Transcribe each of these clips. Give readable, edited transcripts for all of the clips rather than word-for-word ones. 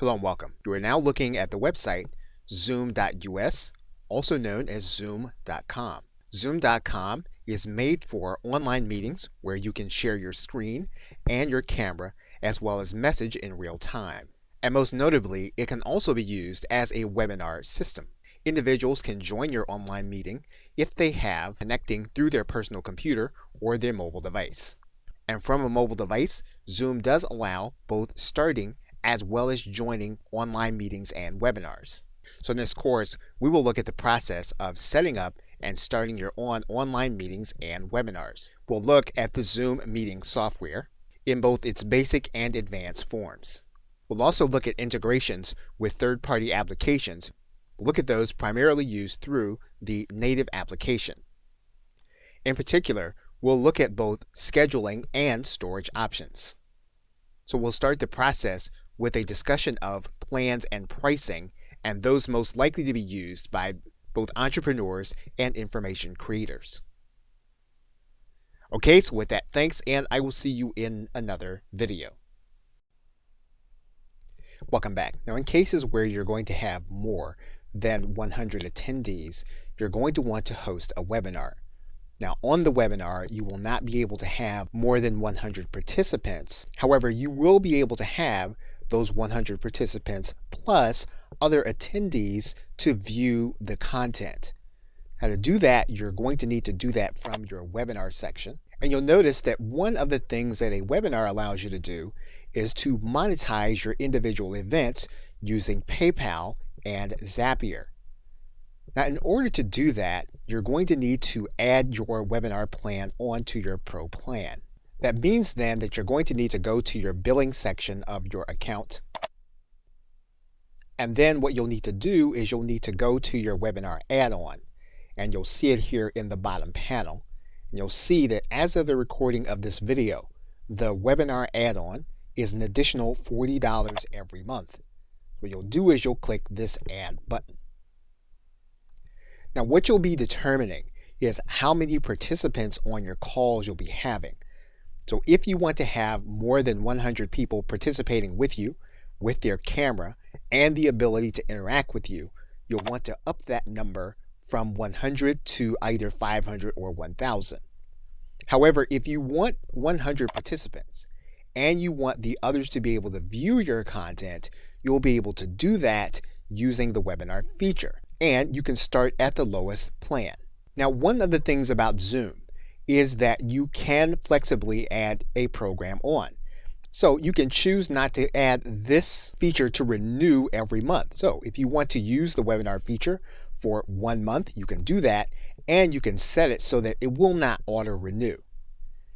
Hello and welcome. You are now looking at the website zoom.us, also known as zoom.com. Zoom.com is made for online meetings where you can share your screen and your camera as well as message in real time. And most notably, it can also be used as a webinar system. Individuals can join your online meeting if they have connecting through their personal computer or their mobile device. And from a mobile device, Zoom does allow both starting as well as joining online meetings and webinars. So in this course, we will look at the process of setting up and starting your online meetings and webinars. We'll look at the Zoom meeting software in both its basic and advanced forms. We'll also look at integrations with third-party applications. We'll look at those primarily used through the native application. In particular, we'll look at both scheduling and storage options. So we'll start the process with a discussion of plans and pricing and those most likely to be used by both entrepreneurs and information creators. Okay, so with that, thanks, and I will see you in another video. Welcome back. Now, in cases where you're going to have more than 100 attendees, you're going to want to host a webinar. Now, on the webinar, you will not be able to have more than 100 participants. However, you will be able to have those 100 participants plus other attendees to view the content. Now, to do that, you're going to need to do that from your webinar section. And you'll notice that one of the things that a webinar allows you to do is to monetize your individual events using PayPal and Zapier. Now, in order to do that, you're going to need to add your webinar plan onto your Pro plan. That means then that you're going to need to go to your billing section of your account. And then what you'll need to do is you'll need to go to your webinar add-on. And you'll see it here in the bottom panel. And you'll see that as of the recording of this video, the webinar add-on is an additional $40 every month. What you'll do is you'll click this add button. Now, what you'll be determining is how many participants on your calls you'll be having. So if you want to have more than 100 people participating with you, with their camera, and the ability to interact with you, you'll want to up that number from 100 to either 500 or 1,000. However, if you want 100 participants and you want the others to be able to view your content, you'll be able to do that using the webinar feature. And you can start at the lowest plan. Now, one of the things about Zoom is that you can flexibly add a program on. So you can choose not to add this feature to renew every month. So if you want to use the webinar feature for 1 month, you can do that, and you can set it so that it will not auto renew.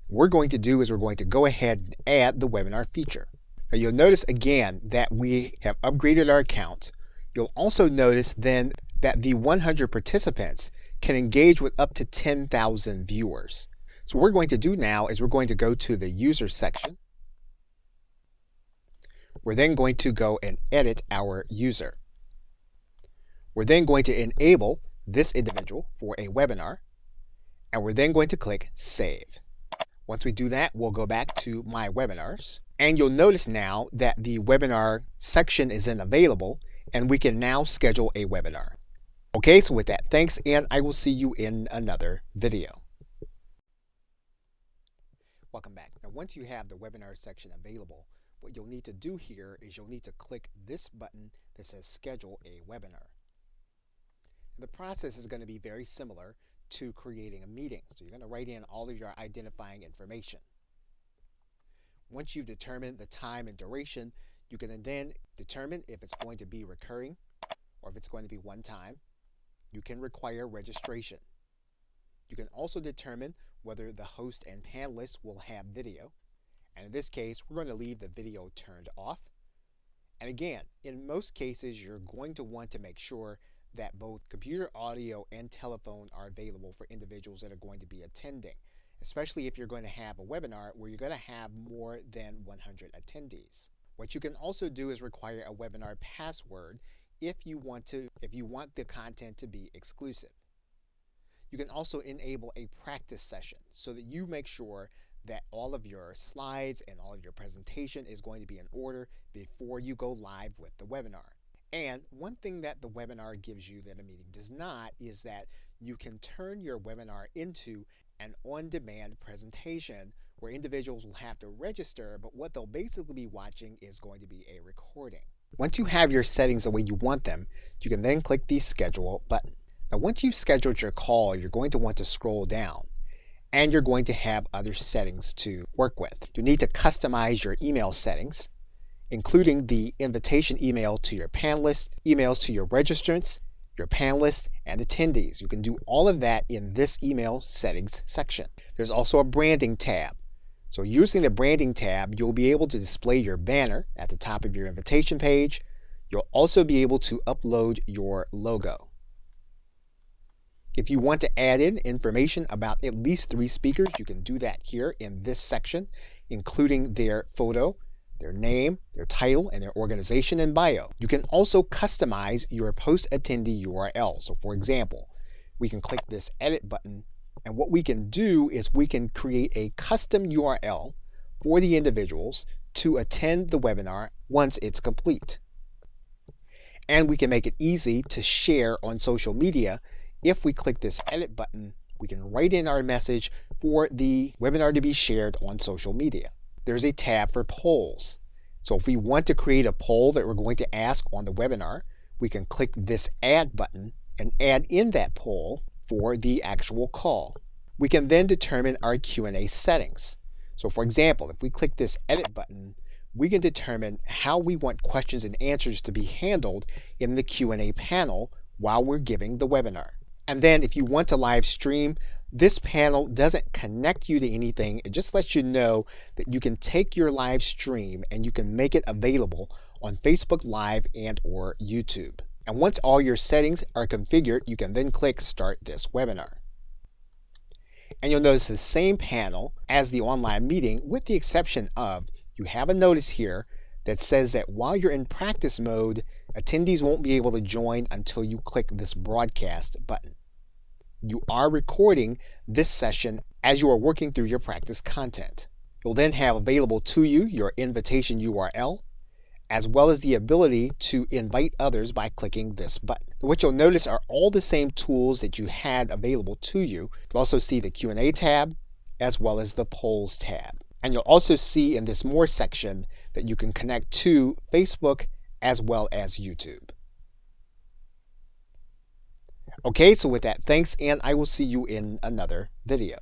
What we're going to do is we're going to go ahead and add the webinar feature. Now, you'll notice again that we have upgraded our account. You'll also notice then that the 100 participants can engage with up to 10,000 viewers. So what we're going to do now is we're going to go to the user section. We're then going to go and edit our user. We're then going to enable this individual for a webinar, and we're then going to click Save. Once we do that, we'll go back to My Webinars, and you'll notice now that the webinar section is then available, and we can now schedule a webinar. Okay, so with that, thanks, and I will see you in another video. Welcome back. Now, once you have the webinar section available, what you'll need to do here is you'll need to click this button that says Schedule a Webinar. The process is going to be very similar to creating a meeting. So you're going to write in all of your identifying information. Once you've determined the time and duration, you can then determine if it's going to be recurring or if it's going to be one time. You can require registration. You can also determine whether the host and panelists will have video. And in this case, we're going to leave the video turned off. And again, in most cases, you're going to want to make sure that both computer audio and telephone are available for individuals that are going to be attending, especially if you're going to have a webinar where you're going to have more than 100 attendees. What you can also do is require a webinar password if you want the content to be exclusive. You can also enable a practice session so that you make sure that all of your slides and all of your presentation is going to be in order before you go live with the webinar. And one thing that the webinar gives you that a meeting does not is that you can turn your webinar into an on-demand presentation where individuals will have to register, but what they'll basically be watching is going to be a recording. Once you have your settings the way you want them, you can then click the Schedule button. Now, once you've scheduled your call, you're going to want to scroll down, and you're going to have other settings to work with. You need to customize your email settings, including the invitation email to your panelists, emails to your registrants, your panelists, and attendees. You can do all of that in this email settings section. There's also a branding tab. So using the branding tab, you'll be able to display your banner at the top of your invitation page. You'll also be able to upload your logo. If you want to add in information about at least 3 speakers, you can do that here in this section, including their photo, their name, their title, and their organization and bio. You can also customize your post-attendee URL. So for example, we can click this Edit button, and what we can do is we can create a custom URL for the individuals to attend the webinar once it's complete. And we can make it easy to share on social media. If we click this Edit button, we can write in our message for the webinar to be shared on social media. There's a tab for polls. So if we want to create a poll that we're going to ask on the webinar, we can click this Add button and add in that poll for the actual call. We can then determine our Q&A settings. So for example, if we click this Edit button, we can determine how we want questions and answers to be handled in the Q&A panel while we're giving the webinar. And then if you want to live stream, this panel doesn't connect you to anything. It just lets you know that you can take your live stream and you can make it available on Facebook Live and or YouTube. And once all your settings are configured, you can then click Start this webinar. And you'll notice the same panel as the online meeting, with the exception of you have a notice here that says that while you're in practice mode, attendees won't be able to join until you click this Broadcast button. You are recording this session as you are working through your practice content. You'll then have available to you your invitation URL, as well as the ability to invite others by clicking this button. What you'll notice are all the same tools that you had available to you. You'll also see the Q&A tab, as well as the Polls tab. And you'll also see in this More section that you can connect to Facebook as well as YouTube. Okay, so with that, thanks, and I will see you in another video.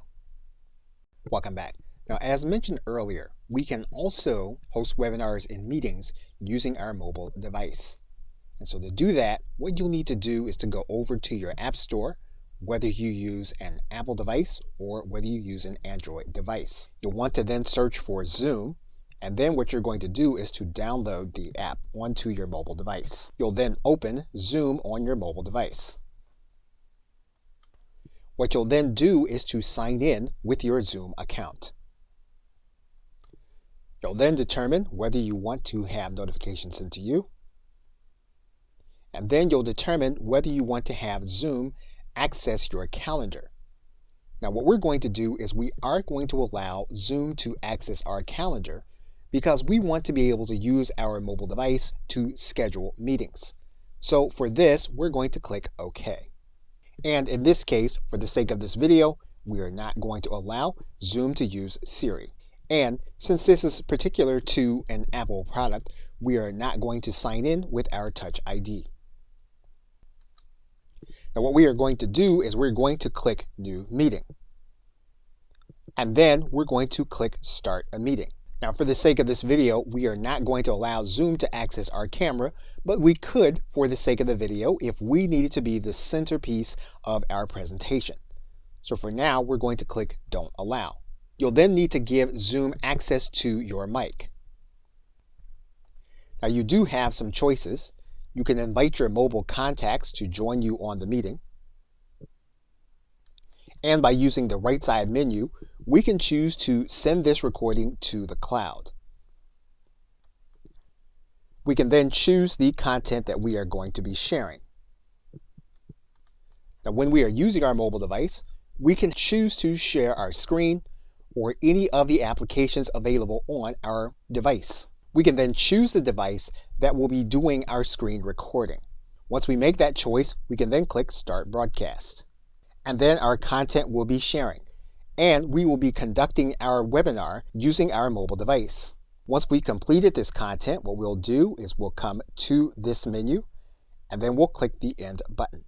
Welcome back. Now, as mentioned earlier, we can also host webinars and meetings using our mobile device. And so to do that, what you'll need to do is to go over to your App Store, whether you use an Apple device or whether you use an Android device. You'll want to then search for Zoom, and then what you're going to do is to download the app onto your mobile device. You'll then open Zoom on your mobile device. What you'll then do is to sign in with your Zoom account. You'll then determine whether you want to have notifications sent to you. And then you'll determine whether you want to have Zoom access your calendar. Now what we're going to do is we are going to allow Zoom to access our calendar because we want to be able to use our mobile device to schedule meetings. So for this, we're going to click OK. And in this case, for the sake of this video, we are not going to allow Zoom to use Siri. And since this is particular to an Apple product, we are not going to sign in with our Touch ID. Now what we are going to do is we're going to click New Meeting. And then we're going to click Start a Meeting. Now for the sake of this video, we are not going to allow Zoom to access our camera, but we could for the sake of the video if we needed to be the centerpiece of our presentation. So for now, we're going to click Don't Allow. You'll then need to give Zoom access to your mic. Now you do have some choices. You can invite your mobile contacts to join you on the meeting. And by using the right side menu, we can choose to send this recording to the cloud. We can then choose the content that we are going to be sharing. Now when we are using our mobile device, we can choose to share our screen, or any of the applications available on our device. We can then choose the device that will be doing our screen recording. Once we make that choice, we can then click Start Broadcast. And then our content will be sharing. And we will be conducting our webinar using our mobile device. Once we completed this content, what we'll do is we'll come to this menu, and then we'll click the End button.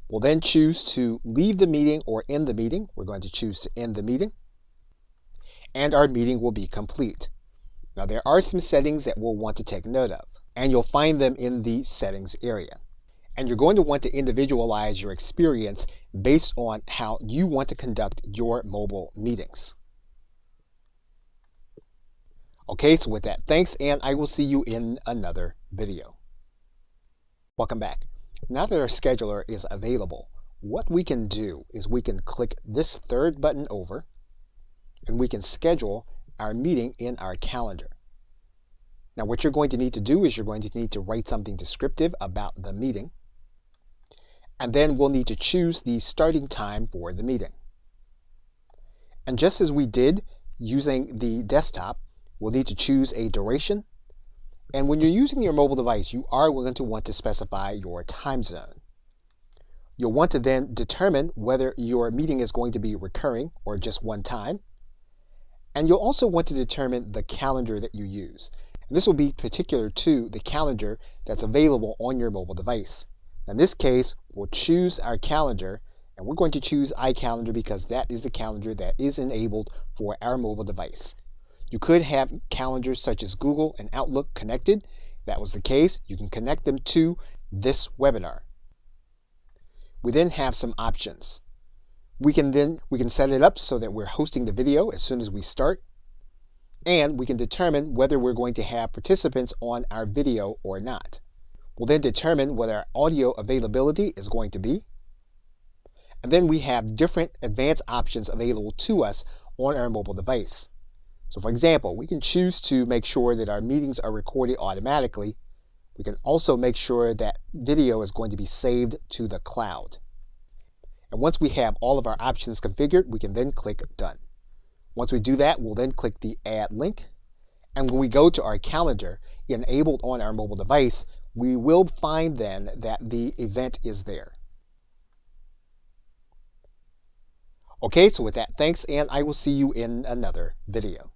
We'll then choose to leave the meeting or end the meeting. We're going to choose to end the meeting, and our meeting will be complete. Now, there are some settings that we'll want to take note of, and you'll find them in the settings area. And you're going to want to individualize your experience based on how you want to conduct your mobile meetings. Okay, so with that, thanks, and I will see you in another video. Welcome back. Now that our scheduler is available, what we can do is we can click this third button over, and we can schedule our meeting in our calendar. Now, what you're going to need to do is you're going to need to write something descriptive about the meeting, and then we'll need to choose the starting time for the meeting. And just as we did using the desktop, we'll need to choose a duration. And when you're using your mobile device, you are going to want to specify your time zone. You'll want to then determine whether your meeting is going to be recurring or just one time. And you'll also want to determine the calendar that you use. And this will be particular to the calendar that's available on your mobile device. In this case, we'll choose our calendar, and we're going to choose iCalendar because that is the calendar that is enabled for our mobile device. You could have calendars such as Google and Outlook connected. If that was the case, you can connect them to this webinar. We then have some options. We can set it up so that we're hosting the video as soon as we start, and we can determine whether we're going to have participants on our video or not. We'll then determine what our audio availability is going to be. And then we have different advanced options available to us on our mobile device. So for example, we can choose to make sure that our meetings are recorded automatically. We can also make sure that video is going to be saved to the cloud. And once we have all of our options configured, we can then click Done. Once we do that, we'll then click the Add Link. And when we go to our calendar enabled on our mobile device, we will find then that the event is there. Okay, so with that, thanks, and I will see you in another video.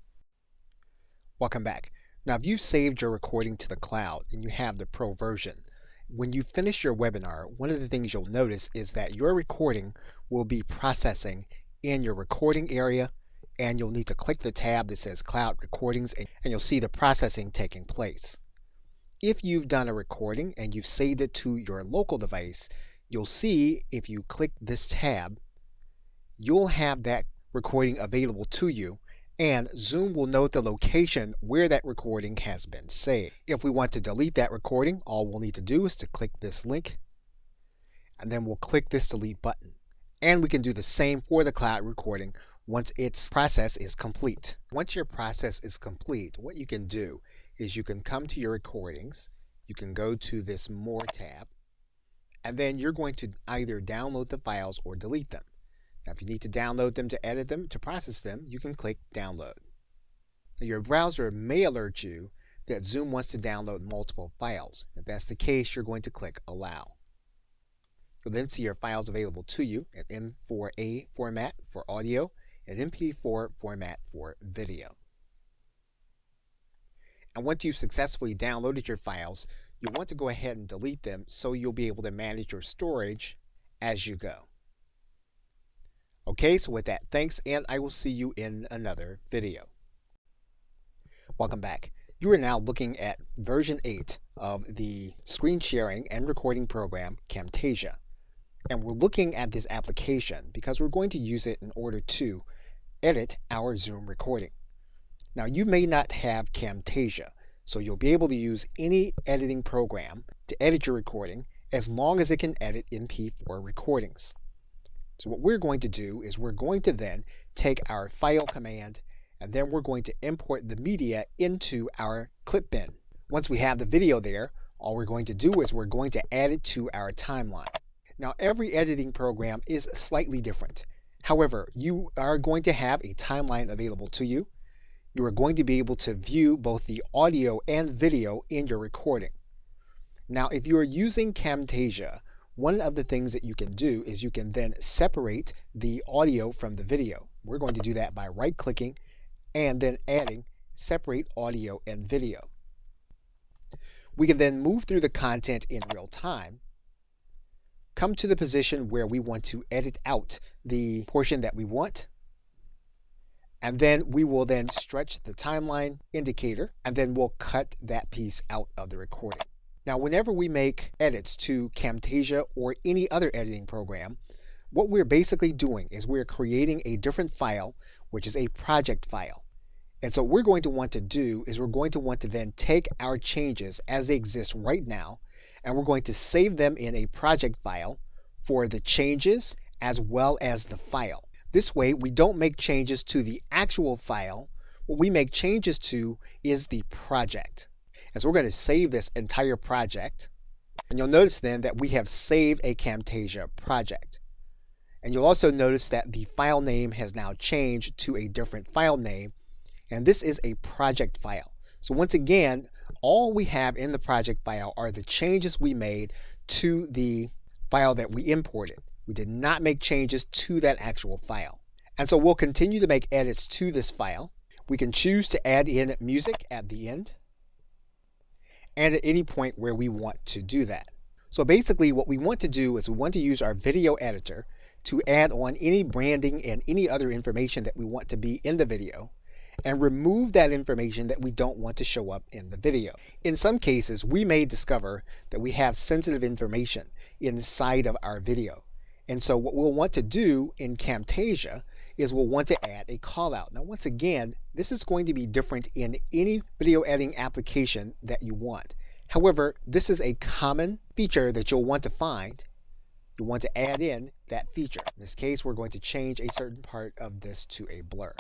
Welcome back. Now, if you've saved your recording to the cloud and you have the Pro version, when you finish your webinar, one of the things you'll notice is that your recording will be processing in your recording area, and you'll need to click the tab that says Cloud Recordings, and you'll see the processing taking place. If you've done a recording and you've saved it to your local device, you'll see if you click this tab, you'll have that recording available to you, and Zoom will note the location where that recording has been saved. If we want to delete that recording, all we'll need to do is to click this link, and then we'll click this delete button. And we can do the same for the cloud recording once its process is complete. Once your process is complete, what you can do is you can come to your recordings, you can go to this More tab, and then you're going to either download the files or delete them. Now, if you need to download them to edit them, to process them, you can click Download. Now, your browser may alert you that Zoom wants to download multiple files. If that's the case, you're going to click Allow. You'll then see your files available to you in M4A format for audio and MP4 format for video. And once you've successfully downloaded your files, you'll want to go ahead and delete them so you'll be able to manage your storage as you go. Okay, so with that, thanks, and I will see you in another video. Welcome back. You are now looking at version 8 of the screen sharing and recording program Camtasia. And we're looking at this application because we're going to use it in order to edit our Zoom recording. Now, you may not have Camtasia, so you'll be able to use any editing program to edit your recording as long as it can edit MP4 recordings. So what we're going to do is we're going to then take our file command, and then we're going to import the media into our clip bin. Once we have the video there, all we're going to do is we're going to add it to our timeline. Now, every editing program is slightly different. However, you are going to have a timeline available to you. You are going to be able to view both the audio and video in your recording. Now, if you are using Camtasia, one of the things that you can do is you can then separate the audio from the video. We're going to do that by right-clicking and then adding Separate Audio and Video. We can then move through the content in real time, come to the position where we want to edit out the portion that we want, and then we will then stretch the timeline indicator, and then we'll cut that piece out of the recording. Now, whenever we make edits to Camtasia or any other editing program, what we're basically doing is we're creating a different file, which is a project file. And so what we're going to want to do is we're going to want to then take our changes as they exist right now, and we're going to save them in a project file for the changes as well as the file. This way, we don't make changes to the actual file. What we make changes to is the project. And so we're going to save this entire project. And you'll notice then that we have saved a Camtasia project. And you'll also notice that the file name has now changed to a different file name. And this is a project file. So once again, all we have in the project file are the changes we made to the file that we imported. We did not make changes to that actual file. And so we'll continue to make edits to this file. We can choose to add in music at the end and at any point where we want to do that. So basically what we want to do is we want to use our video editor to add on any branding and any other information that we want to be in the video, and remove that information that we don't want to show up in the video. In some cases, we may discover that we have sensitive information inside of our video. And so what we'll want to do in Camtasia is we'll want to add a callout. Now, once again, this is going to be different in any video editing application that you want. However, this is a common feature that you'll want to find. You want to add in that feature. In this case, we're going to change a certain part of this to a blur.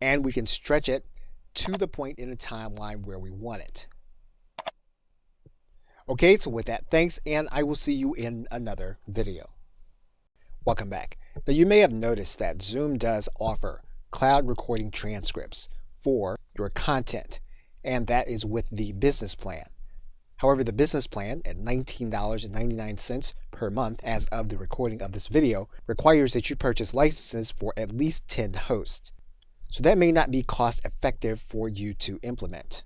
And we can stretch it to the point in the timeline where we want it. Okay, so with that, thanks, and I will see you in another video. Welcome back. Now, you may have noticed that Zoom does offer cloud recording transcripts for your content, and that is with the business plan. However, the business plan at $19.99 per month as of the recording of this video requires that you purchase licenses for at least 10 hosts. So that may not be cost effective for you to implement.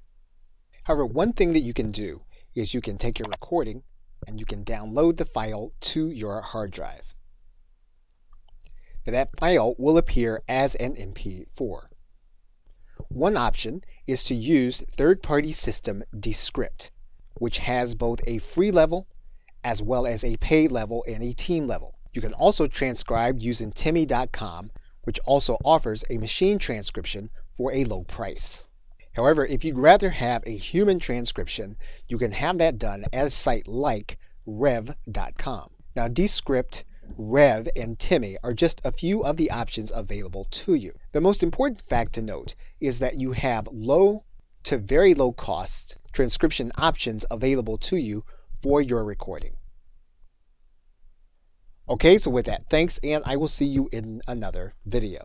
However, one thing that you can do is you can take your recording and you can download the file to your hard drive. Now, that file will appear as an MP4. One option is to use third-party system Descript, which has both a free level as well as a paid level and a team level. You can also transcribe using Timmy.com, which also offers a machine transcription for a low price. However, if you'd rather have a human transcription, you can have that done at a site like Rev.com. Now, Descript, Rev, and Timmy are just a few of the options available to you. The most important fact to note is that you have low to very low cost transcription options available to you for your recording. Okay, so with that, thanks, and I will see you in another video.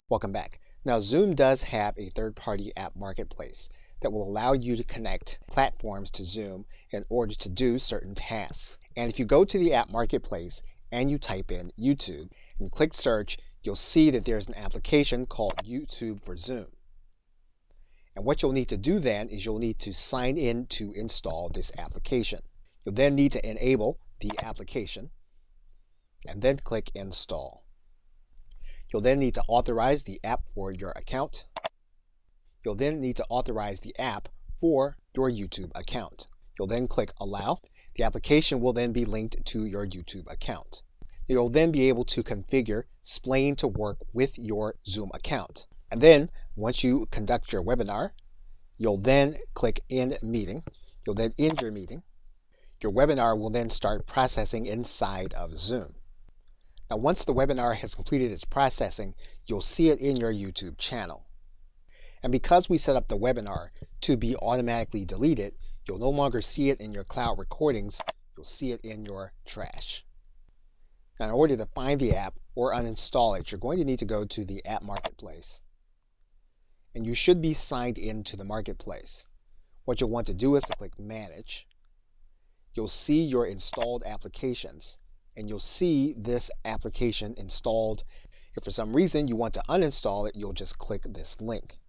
Welcome back. Now, Zoom does have a third-party app marketplace that will allow you to connect platforms to Zoom in order to do certain tasks. And if you go to the app marketplace and you type in YouTube and click search, you'll see that there's an application called YouTube for Zoom. And what you'll need to do then is you'll need to sign in to install this application. You'll then need to enable the application and then click Install. You'll then need to authorize the app for your account. You'll then need to authorize the app for your YouTube account. You'll then click Allow. The application will then be linked to your YouTube account. You'll then be able to configure Splane to work with your Zoom account. And then, once you conduct your webinar, you'll then click End Meeting. You'll then end your meeting. Your webinar will then start processing inside of Zoom. Now, once the webinar has completed its processing, you'll see it in your YouTube channel. And because we set up the webinar to be automatically deleted, You'll no longer see it in your cloud recordings, you'll see it in your trash. Now, in order to find the app or uninstall it, you're going to need to go to the App Marketplace. And you should be signed into the Marketplace. What you'll want to do is to click Manage. You'll see your installed applications, and you'll see this application installed. If for some reason you want to uninstall it, you'll just click this link.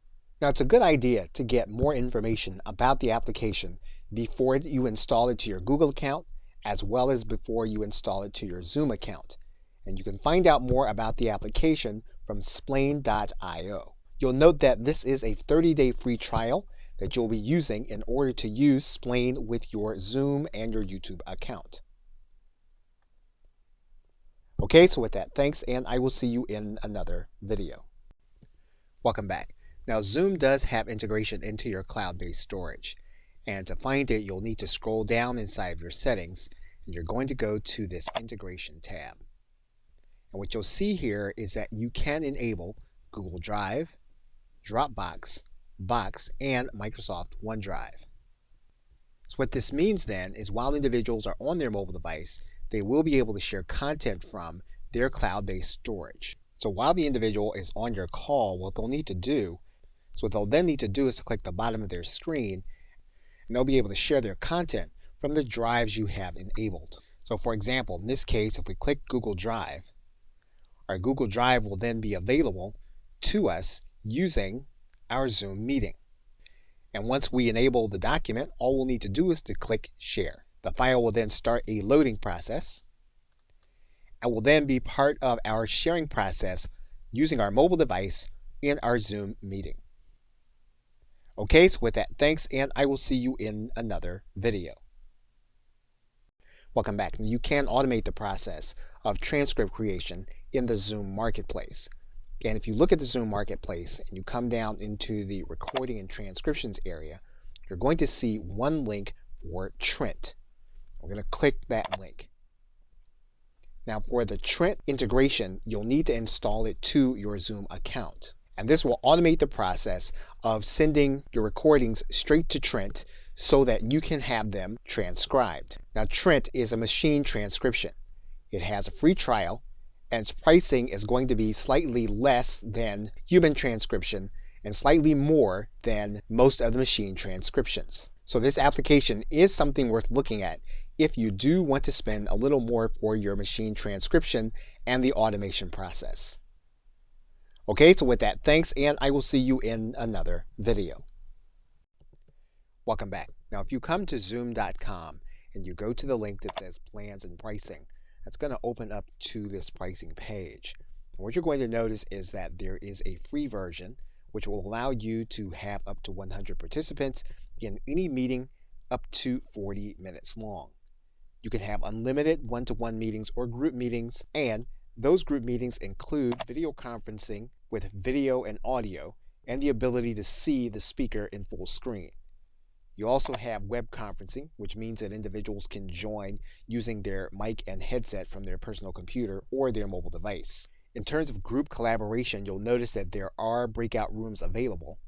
Now, it's a good idea to get more information about the application before you install it to your Google account, as well as before you install it to your Zoom account. And you can find out more about the application from Splain.io. You'll note that this is a 30-day free trial that you'll be using in order to use Splain with your Zoom and your YouTube account. Okay, so with that, thanks, and I will see you in another video. Welcome back. Now, Zoom does have integration into your cloud-based storage. And to find it, you'll need to scroll down inside of your settings, and you're going to go to this Integration tab. And what you'll see here is that you can enable Google Drive, Dropbox, Box, and Microsoft OneDrive. So what this means then is while individuals are on their mobile device, they will be able to share content from their cloud-based storage. So while the individual is on your call, what they'll then need to do is to click the bottom of their screen, and they'll be able to share their content from the drives you have enabled. So for example, in this case, if we click Google Drive, our Google Drive will then be available to us using our Zoom meeting. And once we enable the document, all we'll need to do is to click Share. The file will then start a loading process and will then be part of our sharing process using our mobile device in our Zoom meeting. Okay, so with that, thanks, and I will see you in another video. Welcome back. You can automate the process of transcript creation in the Zoom Marketplace. And if you look at the Zoom Marketplace and you come down into the recording and transcriptions area, you're going to see one link for Trent. We're going to click that link. Now, for the Trent integration, you'll need to install it to your Zoom account. And this will automate the process of sending your recordings straight to Trent so that you can have them transcribed. Now, Trent is a machine transcription. It has a free trial, and its pricing is going to be slightly less than human transcription and slightly more than most of the machine transcriptions. So this application is something worth looking at if you do want to spend a little more for your machine transcription and the automation process. Okay, so with that, thanks, and I will see you in another video. Welcome back. Now, if you come to Zoom.com and you go to the link that says Plans and Pricing, that's going to open up to this pricing page. And what you're going to notice is that there is a free version which will allow you to have up to 100 participants in any meeting up to 40 minutes long. You can have unlimited one-to-one meetings or group meetings, and those group meetings include video conferencing with video and audio and the ability to see the speaker in full screen. You also have web conferencing, which means that individuals can join using their mic and headset from their personal computer or their mobile device. In terms of group collaboration, you'll notice that there are breakout rooms available,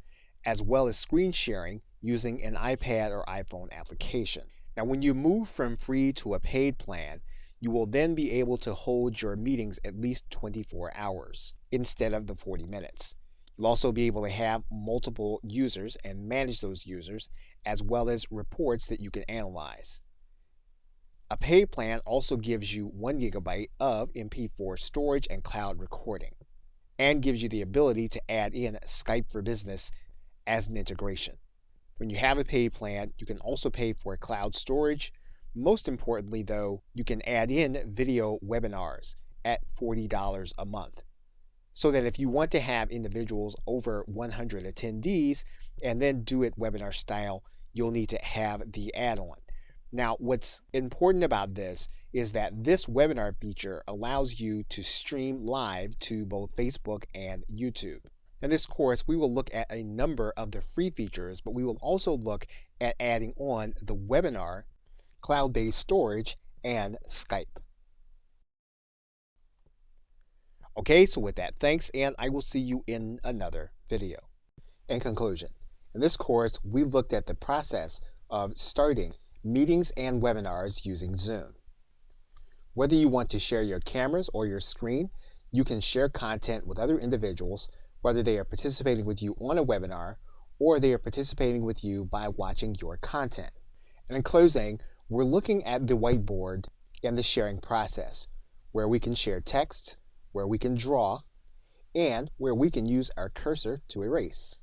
as well as screen sharing using an iPad or iPhone application. Now, when you move from free to a paid plan, you will then be able to hold your meetings at least 24 hours instead of the 40 minutes. You'll also be able to have multiple users and manage those users, as well as reports that you can analyze. A paid plan also gives you 1 GB of MP4 storage and cloud recording, and gives you the ability to add in Skype for Business as an integration. When you have a paid plan, you can also pay for cloud storage. Most importantly, though, you can add in video webinars at $40 a month. So that if you want to have individuals over 100 attendees and then do it webinar style, you'll need to have the add-on. Now, what's important about this is that this webinar feature allows you to stream live to both Facebook and YouTube. In this course, we will look at a number of the free features, but we will also look at adding on the webinar, cloud-based storage, and Skype. Okay, so with that, thanks, and I will see you in another video. In conclusion, in this course, we looked at the process of starting meetings and webinars using Zoom. Whether you want to share your cameras or your screen, you can share content with other individuals, whether they are participating with you on a webinar or they are participating with you by watching your content. And in closing, we're looking at the whiteboard and the sharing process, where we can share text, where we can draw, and where we can use our cursor to erase.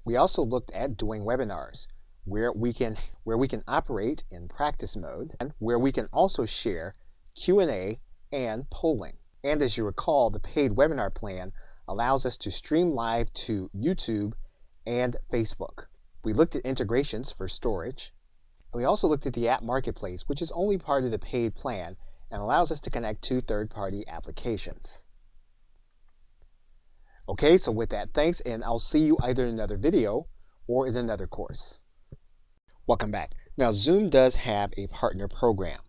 We also looked at doing webinars, where we can operate in practice mode, and where we can also share Q&A and polling. And as you recall, the paid webinar plan allows us to stream live to YouTube and Facebook. We looked at integrations for storage. We also looked at the app marketplace, which is only part of the paid plan and allows us to connect to third-party applications. Okay, so with that, thanks, and I'll see you either in another video or in another course. Welcome back. Now, Zoom does have a partner program.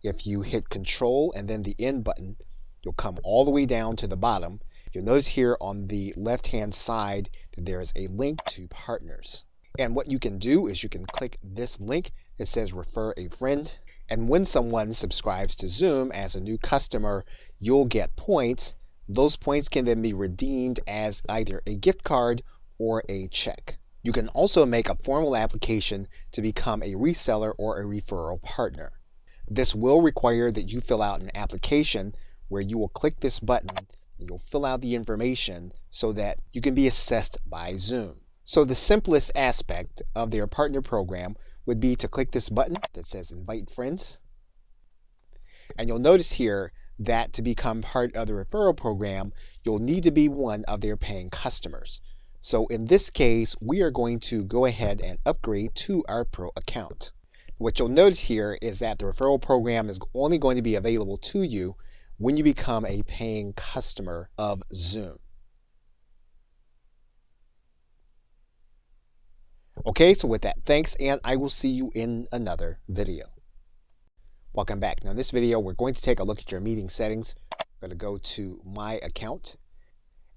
If you hit Control and then the End button, you'll come all the way down to the bottom. You'll notice here on the left-hand side that there is a link to partners. And what you can do is you can click this link that says Refer a Friend. And when someone subscribes to Zoom as a new customer, you'll get points. Those points can then be redeemed as either a gift card or a check. You can also make a formal application to become a reseller or a referral partner. This will require that you fill out an application where you will click this button and you'll fill out the information so that you can be assessed by Zoom. So the simplest aspect of their partner program would be to click this button that says Invite Friends. And you'll notice here that to become part of the referral program, you'll need to be one of their paying customers. So in this case, we are going to go ahead and upgrade to our Pro account. What you'll notice here is that the referral program is only going to be available to you when you become a paying customer of Zoom. Okay, so with that, thanks, and I will see you in another video. Welcome back. Now in this video, we're going to take a look at your meeting settings. I'm going to go to My Account,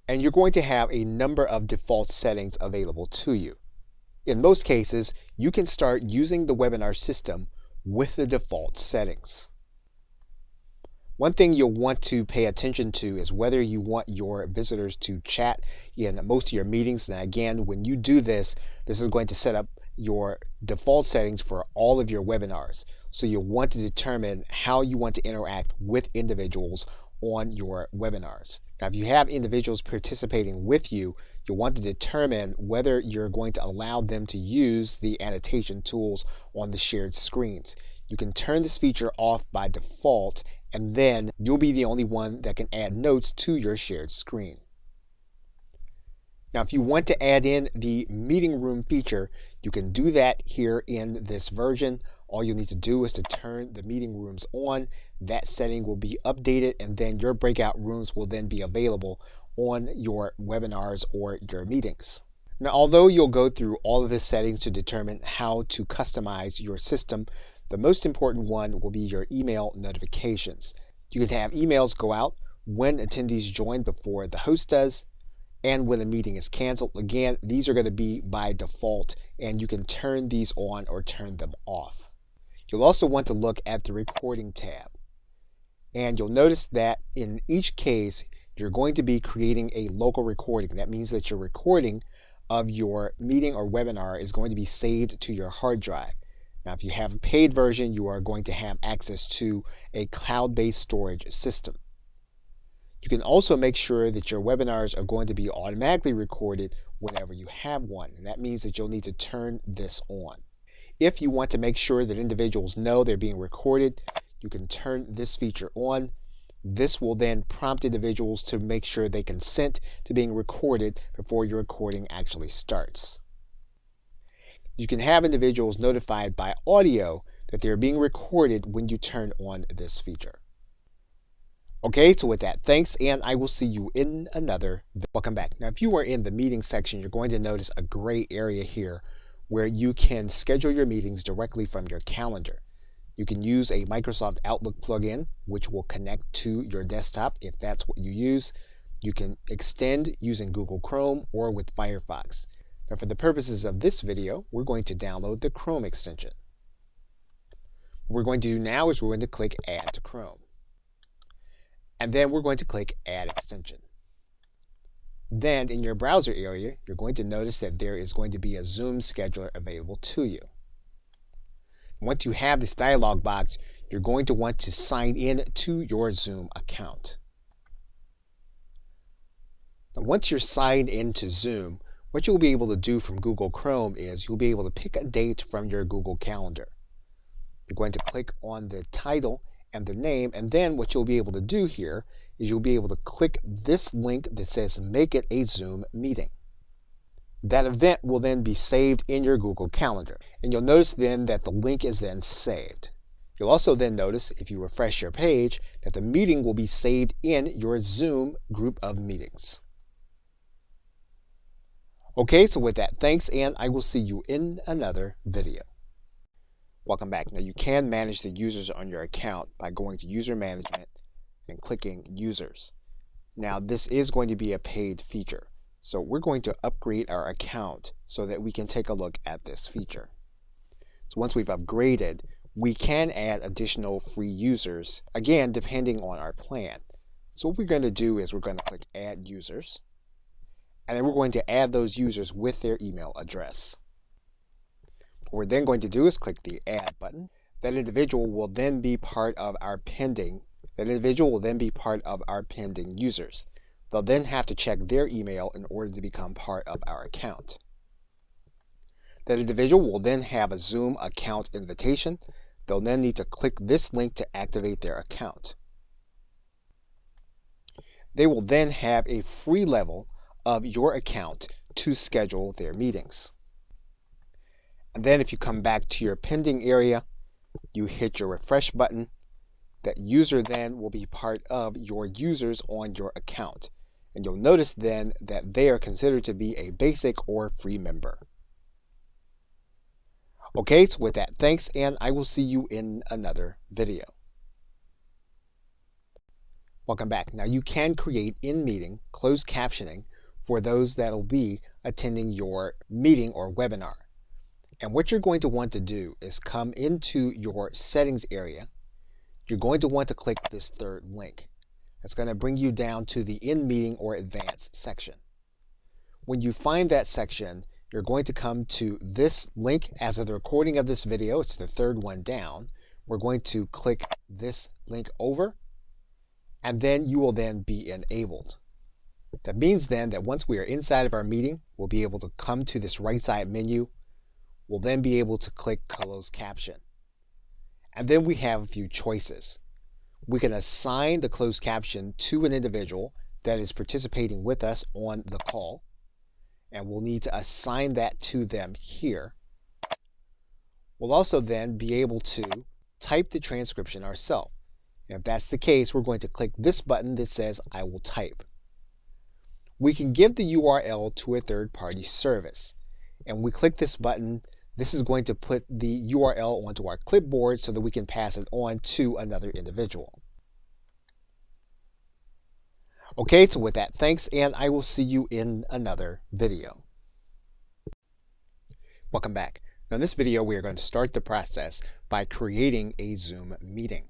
and you're going to have a number of default settings available to you. In most cases, you can start using the webinar system with the default settings. One thing you'll want to pay attention to is whether you want your visitors to chat in most of your meetings. And again, when you do this, this is going to set up your default settings for all of your webinars. So you'll want to determine how you want to interact with individuals on your webinars. Now, if you have individuals participating with you, you'll want to determine whether you're going to allow them to use the annotation tools on the shared screens. You can turn this feature off by default, and then you'll be the only one that can add notes to your shared screen. Now, if you want to add in the meeting room feature, you can do that here in this version. All you'll need to do is to turn the meeting rooms on. That setting will be updated, and then your breakout rooms will then be available on your webinars or your meetings. Now, although you'll go through all of the settings to determine how to customize your system, the most important one will be your email notifications. You can have emails go out when attendees join before the host does, and when a meeting is canceled. Again, these are going to be by default, and you can turn these on or turn them off. You'll also want to look at the recording tab. And you'll notice that in each case, you're going to be creating a local recording. That means that your recording of your meeting or webinar is going to be saved to your hard drive. Now, if you have a paid version, you are going to have access to a cloud-based storage system. You can also make sure that your webinars are going to be automatically recorded whenever you have one, and that means that you'll need to turn this on. If you want to make sure that individuals know they're being recorded, you can turn this feature on. This will then prompt individuals to make sure they consent to being recorded before your recording actually starts. You can have individuals notified by audio that they're being recorded when you turn on this feature. Okay, so with that, thanks, and I will see you in another video. Welcome back. Now, if you are in the meeting section, you're going to notice a gray area here where you can schedule your meetings directly from your calendar. You can use a Microsoft Outlook plugin, which will connect to your desktop if that's what you use. You can extend using Google Chrome or with Firefox. Now for the purposes of this video, we're going to download the Chrome extension. What we're going to do now is we're going to click Add to Chrome. And then we're going to click Add Extension. Then in your browser area, you're going to notice that there is going to be a Zoom scheduler available to you. Once you have this dialog box, you're going to want to sign in to your Zoom account. Now, once you're signed into Zoom, what you'll be able to do from Google Chrome is you'll be able to pick a date from your Google Calendar. You're going to click on the title and the name, and then what you'll be able to do here is you'll be able to click this link that says Make it a Zoom meeting. That event will then be saved in your Google Calendar, and you'll notice then that the link is then saved. You'll also then notice, if you refresh your page, that the meeting will be saved in your Zoom group of meetings. Okay, so with that, thanks, and I will see you in another video. Welcome back. Now you can manage the users on your account by going to User Management and clicking Users. Now this is going to be a paid feature, so we're going to upgrade our account so that we can take a look at this feature. So once we've upgraded, we can add additional free users, again depending on our plan. So what we're going to do is we're going to click Add Users, and then we're going to add those users with their email address. What we're then going to do is click the Add button. That individual will then be part of our pending users. They'll then have to check their email in order to become part of our account. That individual will then have a Zoom account invitation. They'll then need to click this link to activate their account. They will then have a free level of your account to schedule their meetings. And then if you come back to your pending area, you hit your refresh button. That user then will be part of your users on your account. And you'll notice then that they are considered to be a basic or free member. Okay, so with that, thanks, and I will see you in another video. Welcome back. Now you can create in-meeting closed captioning for those that will be attending your meeting or webinar. And what you're going to want to do is come into your settings area. You're going to want to click this third link. That's going to bring you down to the in-meeting or advanced section. When you find that section, you're going to come to this link. As of the recording of this video, it's the third one down. We're going to click this link over, and then you will then be enabled. That means then that once we are inside of our meeting, we'll be able to come to this right side menu. We'll then be able to click Closed Caption. And then we have a few choices. We can assign the closed caption to an individual that is participating with us on the call, and we'll need to assign that to them here. We'll also then be able to type the transcription ourselves. And if that's the case, we're going to click this button that says I will type. We can give the URL to a third-party service, and we click this button. This is going to put the URL onto our clipboard so that we can pass it on to another individual. Okay, so with that, thanks, and I will see you in another video. Welcome back. Now in this video, we are going to start the process by creating a Zoom meeting.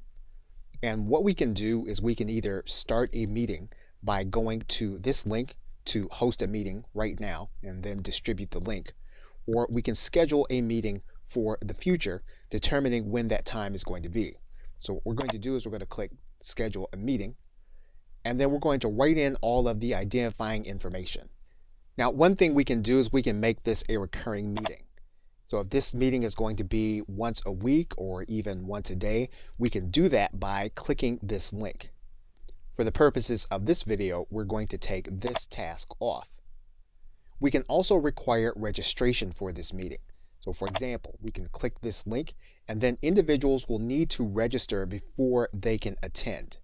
And what we can do is we can either start a meeting by going to this link to host a meeting right now and then distribute the link, or we can schedule a meeting for the future, determining when that time is going to be. So what we're going to do is we're going to click Schedule a Meeting, and then we're going to write in all of the identifying information. Now, one thing we can do is we can make this a recurring meeting. So if this meeting is going to be once a week or even once a day, we can do that by clicking this link. For the purposes of this video, we're going to take this task off. We can also require registration for this meeting. So for example, we can click this link, and then individuals will need to register before they can attend.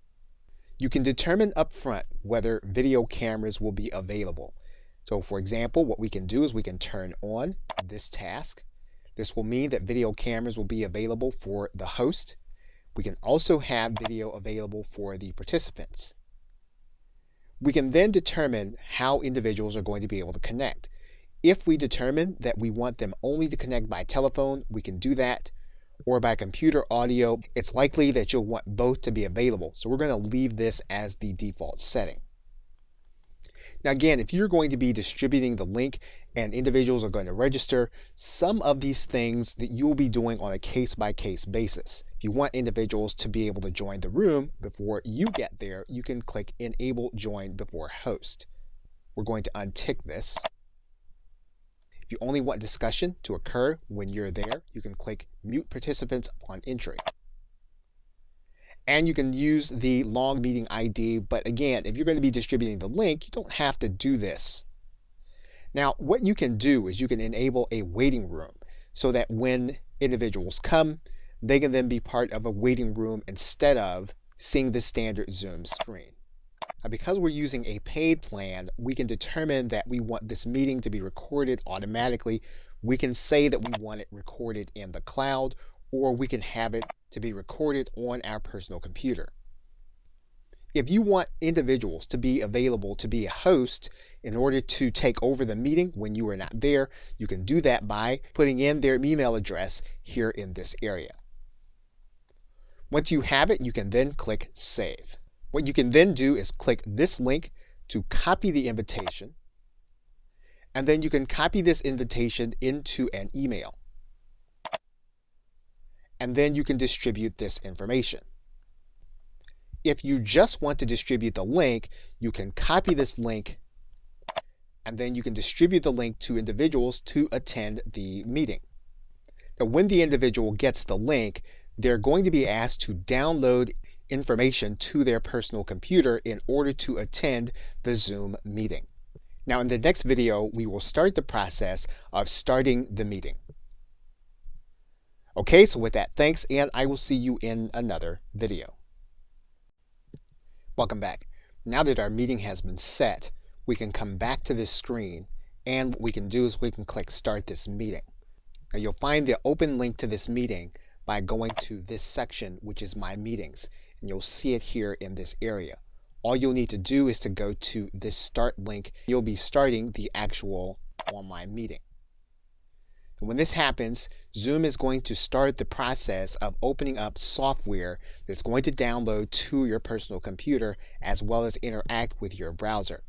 You can determine upfront whether video cameras will be available. So for example, what we can do is we can turn on this task. This will mean that video cameras will be available for the host. We can also have video available for the participants. We can then determine how individuals are going to be able to connect. If we determine that we want them only to connect by telephone, we can do that, or by computer audio. It's likely that you'll want both to be available, so we're going to leave this as the default setting. Now again, if you're going to be distributing the link and individuals are going to register, some of these things that you'll be doing on a case-by-case basis. If you want individuals to be able to join the room before you get there, you can click Enable Join Before Host. We're going to untick this. If you only want discussion to occur when you're there, you can click Mute Participants upon entry. And you can use the long meeting ID, but again, if you're going to be distributing the link, you don't have to do this. Now, what you can do is you can enable a waiting room so that when individuals come, they can then be part of a waiting room instead of seeing the standard Zoom screen. Now, because we're using a paid plan, we can determine that we want this meeting to be recorded automatically. We can say that we want it recorded in the cloud, or we can have it to be recorded on our personal computer. If you want individuals to be available to be a host in order to take over the meeting when you are not there, you can do that by putting in their email address here in this area. Once you have it, you can then click Save. What you can then do is click this link to copy the invitation, and then you can copy this invitation into an email. And then you can distribute this information. If you just want to distribute the link, you can copy this link and then you can distribute the link to individuals to attend the meeting. Now, when the individual gets the link, they're going to be asked to download information to their personal computer in order to attend the Zoom meeting. Now, in the next video, we will start the process of starting the meeting. Okay, so with that, thanks, and I will see you in another video. Welcome back. Now that our meeting has been set, we can come back to this screen, and what we can do is we can click Start This Meeting. Now you'll find the open link to this meeting by going to this section, which is My Meetings, and you'll see it here in this area. All you'll need to do is to go to this Start link. You'll be starting the actual online meeting. When this happens, Zoom is going to start the process of opening up software that's going to download to your personal computer as well as interact with your browser.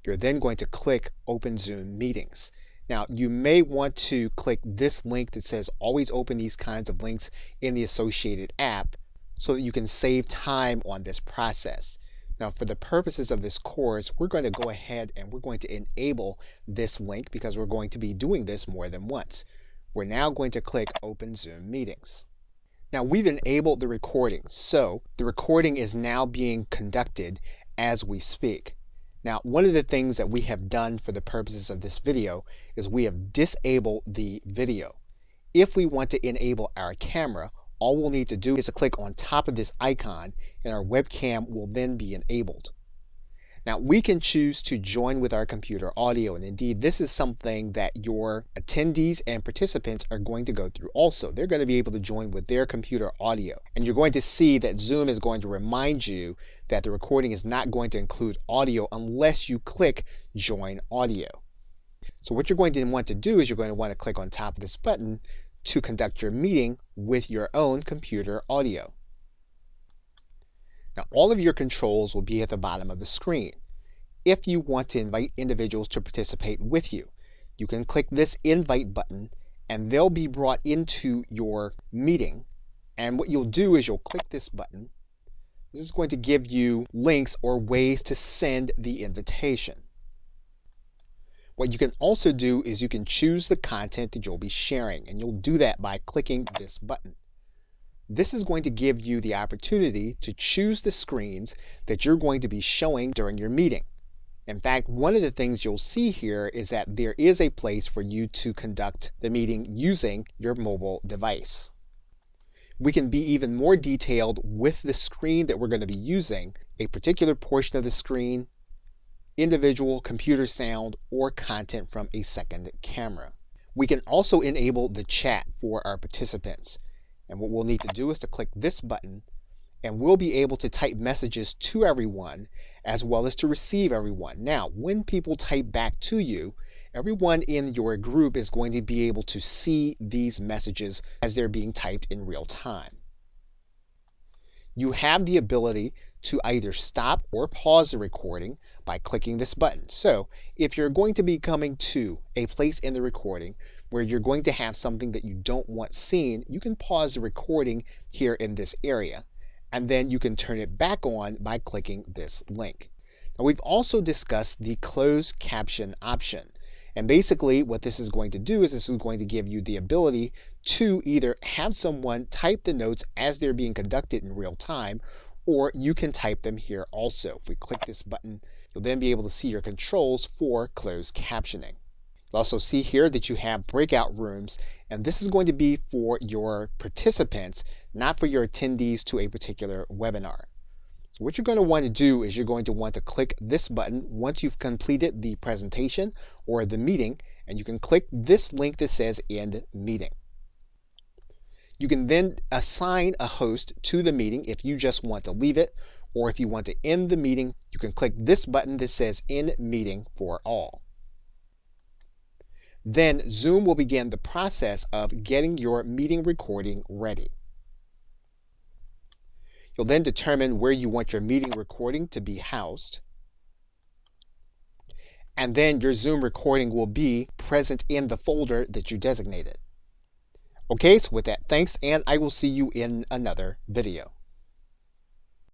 You're then going to click Open Zoom Meetings. Now, you may want to click this link that says always open these kinds of links in the associated app so that you can save time on this process. Now, for the purposes of this course, we're going to go ahead and we're going to enable this link because we're going to be doing this more than once. We're now going to click Open Zoom Meetings. Now, we've enabled the recording, so the recording is now being conducted as we speak. Now, one of the things that we have done for the purposes of this video is we have disabled the video. If we want to enable our camera, all we'll need to do is to click on top of this icon and our webcam will then be enabled. Now, we can choose to join with our computer audio, and indeed this is something that your attendees and participants are going to go through also. They're going to be able to join with their computer audio, and you're going to see that Zoom is going to remind you that the recording is not going to include audio unless you click Join Audio. So what you're going to want to do is you're going to want to click on top of this button to conduct your meeting with your own computer audio. Now, all of your controls will be at the bottom of the screen. If you want to invite individuals to participate with you, you can click this invite button and they'll be brought into your meeting. And what you'll do is you'll click this button. This is going to give you links or ways to send the invitation. What you can also do is you can choose the content that you'll be sharing, and you'll do that by clicking this button. This is going to give you the opportunity to choose the screens that you're going to be showing during your meeting. In fact, one of the things you'll see here is that there is a place for you to conduct the meeting using your mobile device. We can be even more detailed with the screen that we're going to be using, a particular portion of the screen, individual computer sound, or content from a second camera. We can also enable the chat for our participants. And what we'll need to do is to click this button, and we'll be able to type messages to everyone as well as to receive everyone. Now, when people type back to you everyone in your group is going to be able to see these messages as they're being typed in real time. You have the ability to either stop or pause the recording by clicking this button. So if you're going to be coming to a place in the recording where you're going to have something that you don't want seen, you can pause the recording here in this area, and then you can turn it back on by clicking this link. Now, we've also discussed the closed caption option. And basically what this is going to do is this is going to give you the ability to either have someone type the notes as they're being conducted in real time, or you can type them here also. If we click this button, you'll then be able to see your controls for closed captioning. You'll also see here that you have breakout rooms, and this is going to be for your participants, not for your attendees to a particular webinar. So what you're going to want to do is you're going to want to click this button once you've completed the presentation or the meeting, and you can click this link that says End Meeting. You can then assign a host to the meeting if you just want to leave it, or if you want to end the meeting, you can click this button that says End Meeting for All. Then Zoom will begin the process of getting your meeting recording ready. You'll then determine where you want your meeting recording to be housed. And then your Zoom recording will be present in the folder that you designated. Okay, so with that, thanks, and I will see you in another video.